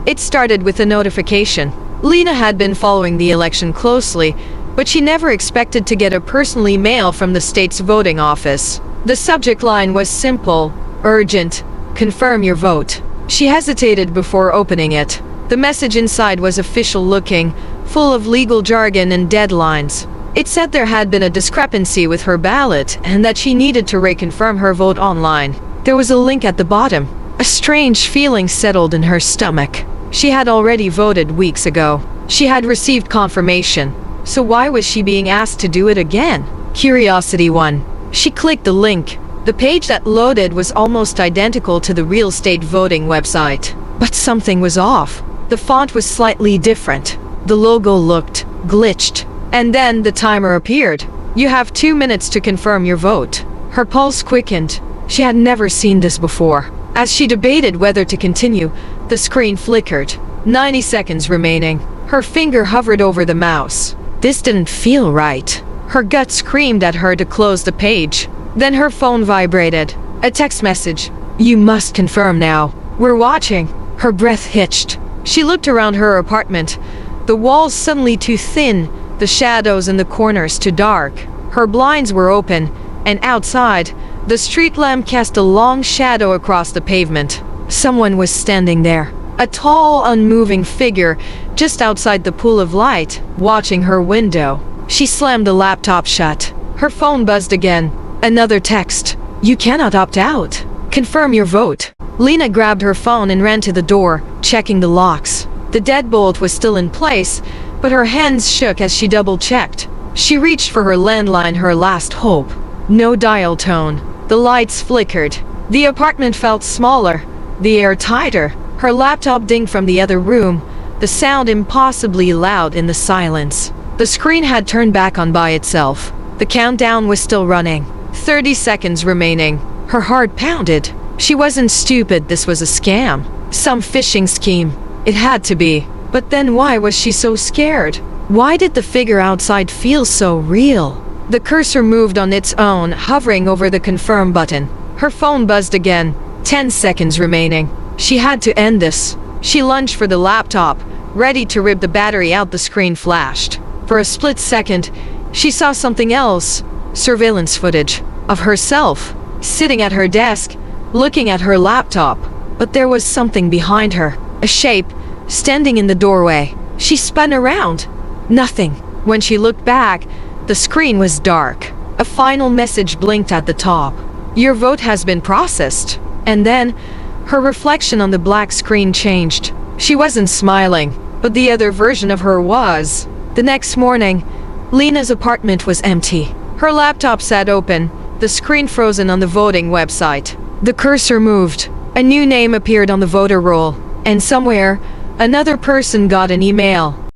It started with a notification. Lena had been following the election closely, but she never expected to get a personal email from the state's voting office. The subject line was simple: urgent, confirm your vote. She hesitated before opening it. The message inside was official looking, full of legal jargon and deadlines. It said there had been a discrepancy with her ballot and that she needed to reconfirm her vote online. There was a link at the bottom. A strange feeling settled in her stomach. She had already voted weeks ago. She had received confirmation. So why was she being asked to do it again? Curiosity won. She clicked the link. The page that loaded was almost identical to the real state voting website. But something was off. The font was slightly different. The logo looked glitched. And then the timer appeared. You have 2 minutes to confirm your vote. Her pulse quickened. She had never seen this before. As she debated whether to continue, the screen flickered. 90 seconds remaining. Her finger hovered over the mouse. This didn't feel right. Her gut screamed at her to close the page. Then her phone vibrated. A text message. You must confirm now. We're watching. Her breath hitched. She looked around her apartment. The walls suddenly too thin, the shadows in the corners too dark. Her blinds were open, and outside, the street lamp cast a long shadow across the pavement. Someone was standing there. A tall, unmoving figure just outside the pool of light, watching her window. She slammed the laptop shut. Her phone buzzed again. Another text. You cannot opt out. Confirm your vote. Lena grabbed her phone and ran to the door, checking the locks. The deadbolt was still in place, but her hands shook as she double-checked. She reached for her landline, her last hope. No dial tone. The lights flickered. The apartment felt smaller, the air tighter. Her laptop dinged from the other room, the sound impossibly loud in the silence. The screen had turned back on by itself. The countdown was still running. 30 seconds remaining. Her heart pounded. She wasn't stupid. This was a scam. Some phishing scheme. It had to be. But then why was she so scared? Why did the figure outside feel so real? The cursor moved on its own, hovering over the confirm button. Her phone buzzed again. 10 seconds remaining. She had to end this. She lunged for the laptop, ready to rip the battery out. The screen flashed. For a split second, she saw something else. Surveillance footage of herself, sitting at her desk, looking at her laptop. But there was something behind her. A shape, standing in the doorway. She spun around. Nothing. When she looked back, the screen was dark. A final message blinked at the top. Your vote has been processed. And then, her reflection on the black screen changed. She wasn't smiling, but the other version of her was. The next morning, Lena's apartment was empty. Her laptop sat open, the screen frozen on the voting website. The cursor moved. A new name appeared on the voter roll. And somewhere, another person got an email.